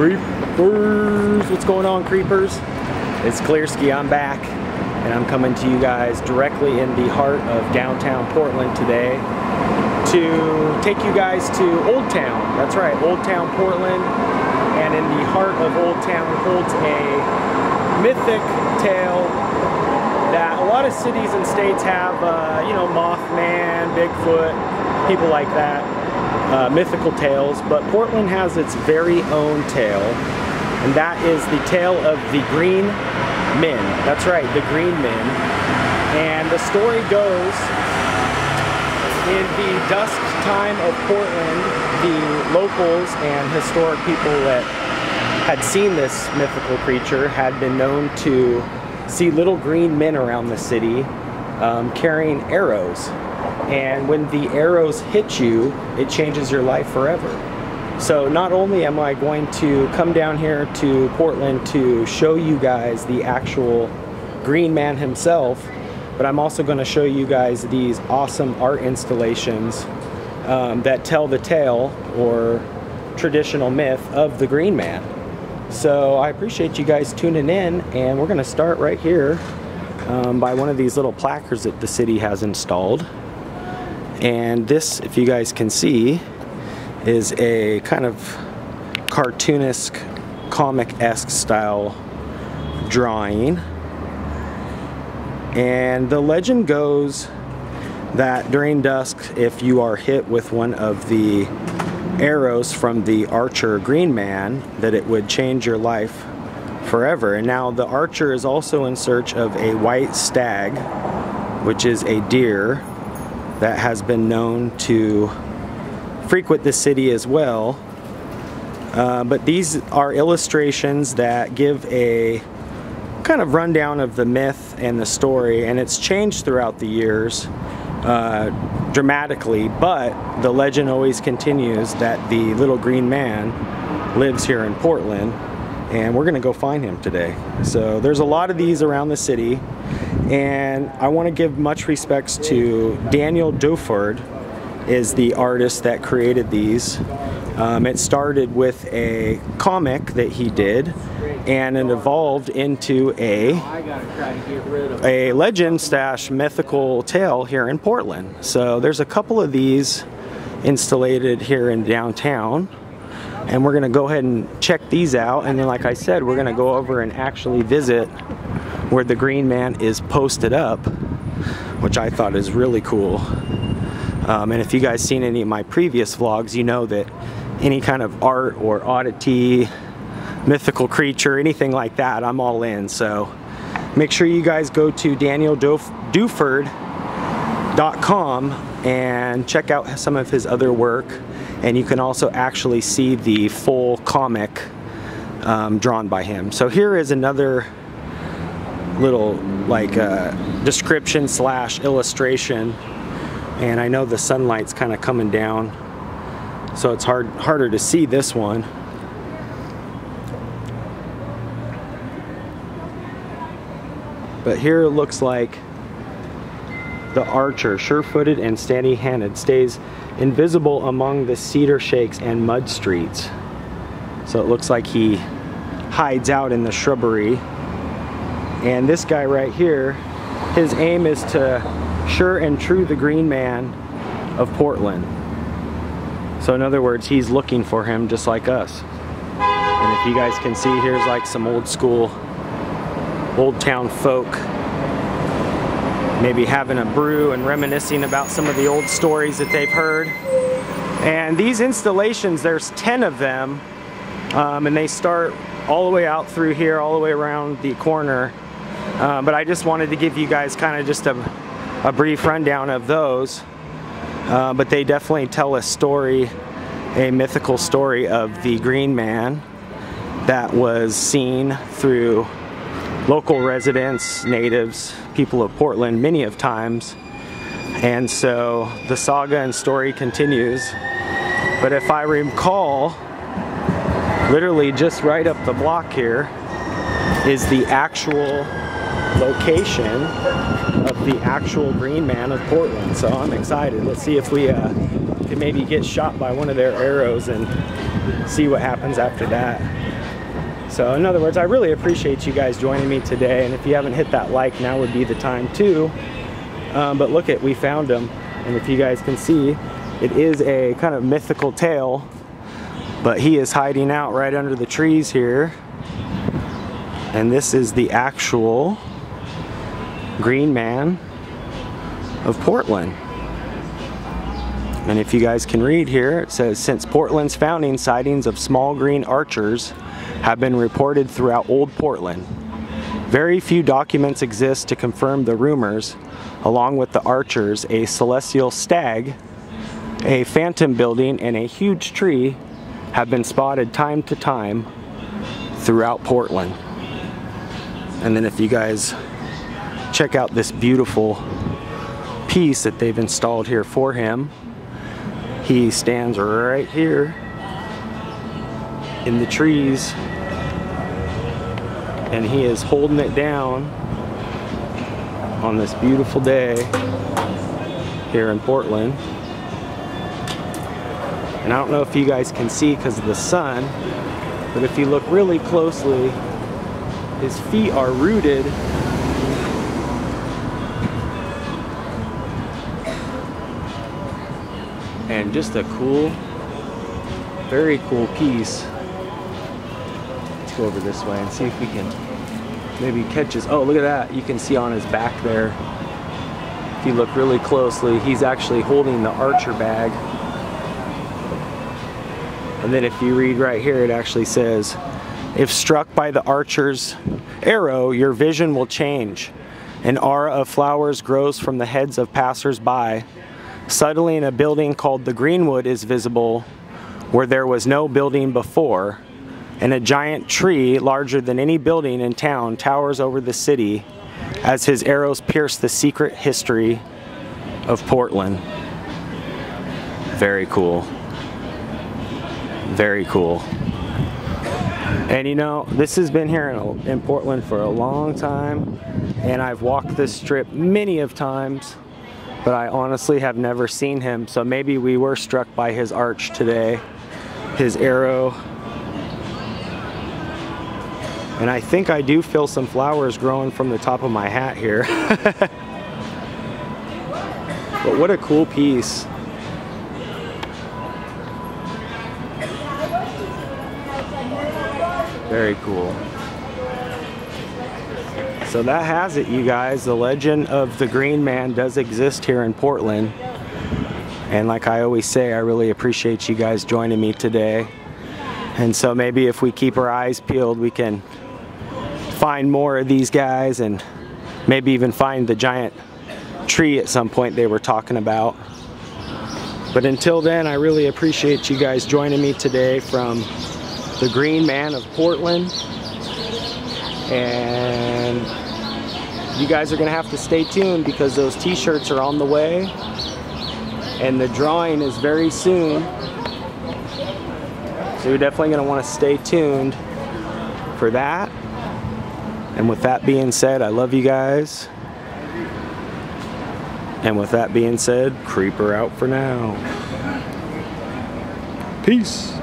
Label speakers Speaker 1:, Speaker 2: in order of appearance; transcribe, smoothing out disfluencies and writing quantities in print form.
Speaker 1: Creepers! What's going on, creepers? It's Clearski. I'm back, and I'm coming to you guys directly in the heart of downtown Portland today to take you guys to Old Town. That's right, Old Town Portland. And in the heart of Old Town holds a mythic tale that a lot of cities and states have, you know, Mothman, Bigfoot, people like that. Mythical tales, but Portland has its very own tale, and that is the tale of the Green Men. That's right, the Green Men. And the story goes, in the dusk time of Portland, the locals and historic people that had seen this mythical creature had been known to see little green men around the city carrying arrows. And when the arrows hit you, it changes your life forever. So not only am I going to come down here to Portland to show you guys the actual Green Man himself, but I'm also going to show you guys these awesome art installations that tell the tale or traditional myth of the Green Man. So I appreciate you guys tuning in, and we're going to start right here by one of these little placards that the city has installed. And this, if you guys can see, is a kind of cartoonesque, comic-esque style drawing. And the legend goes that during dusk, if you are hit with one of the arrows from the archer Green Man, that it would change your life forever. And now the archer is also in search of a white stag, which is a deer that has been known to frequent the city as well. But these are illustrations that give a kind of rundown of the myth and the story, and it's changed throughout the years dramatically, but the legend always continues that the little Green Man lives here in Portland, and we're gonna go find him today. So there's a lot of these around the city, and I want to give much respects to Daniel Duford, is the artist that created these. It started with a comic that he did, and it evolved into a legend slash mythical tale here in Portland. So there's a couple of these installed here in downtown, and we're gonna go ahead and check these out, and then like I said, we're gonna go over and actually visit where the Green Man is posted up, which I thought is really cool. And if you guys seen any of my previous vlogs, you know that any kind of art or oddity, mythical creature, anything like that, I'm all in. So make sure you guys go to DanielDuford.com and check out some of his other work, and you can also actually see the full comic drawn by him. So here is another little like description slash illustration, and I know the sunlight's kind of coming down, so it's harder to see this one. But here it looks like the archer, sure-footed and steady-handed, stays invisible among the cedar shakes and mud streets. So it looks like he hides out in the shrubbery. And this guy right here, his aim is to sure and true the Green Man of Portland. So in other words, he's looking for him just like us. And if you guys can see, here's like some old school, old town folk, maybe having a brew and reminiscing about some of the old stories that they've heard. And these installations, there's 10 of them, and they start all the way out through here, all the way around the corner. But I just wanted to give you guys kind of just a brief rundown of those. But they definitely tell a story, a mythical story of the Green Man that was seen through local residents, natives, people of Portland many of times. And so the saga and story continues. But if I recall, literally just right up the block here is the actual location of the actual Green Man of Portland. So I'm excited. Let's see if we can maybe get shot by one of their arrows and see what happens after that. So in other words, I really appreciate you guys joining me today, and if you haven't hit that like, now would be the time too. But look we found him, and if you guys can see, it is a kind of mythical tale, but he is hiding out right under the trees here. And this is the actual Green Man of Portland. And if you guys can read here, it says, since Portland's founding, sightings of small green archers have been reported throughout Old Portland. Very few documents exist to confirm the rumors. Along with the archers, a celestial stag, a phantom building, and a huge tree have been spotted time to time throughout Portland. And then if you guys check out this beautiful piece that they've installed here for him, he stands right here in the trees, and he is holding it down on this beautiful day here in Portland. And I don't know if you guys can see because of the sun, but if you look really closely, his feet are rooted and just a cool, very cool piece. Let's go over this way and see if we can maybe catch his, oh look at that, you can see on his back there, if you look really closely, he's actually holding the archer bag. And then if you read right here, it actually says, if struck by the archer's arrow, your vision will change. An aura of flowers grows from the heads of passers-by. Suddenly a building called the Greenwood is visible where there was no building before, and a giant tree larger than any building in town towers over the city as his arrows pierce the secret history of Portland. Very cool. Very cool. And you know, this has been here in Portland for a long time, and I've walked this strip many of times, but I honestly have never seen him. So maybe we were struck by his arch today, his arrow. And I think I do feel some flowers growing from the top of my hat here. But what a cool piece. Very cool. So that has it, you guys. The legend of the Green Man does exist here in Portland. And like I always say, I really appreciate you guys joining me today. And so maybe if we keep our eyes peeled, we can find more of these guys and maybe even find the giant tree at some point they were talking about. But until then, I really appreciate you guys joining me today from the Green Man of Portland. And you guys are gonna have to stay tuned because those t-shirts are on the way and the drawing is very soon. So you're definitely gonna wanna stay tuned for that. And with that being said, I love you guys. And with that being said, Creeper out for now. Peace.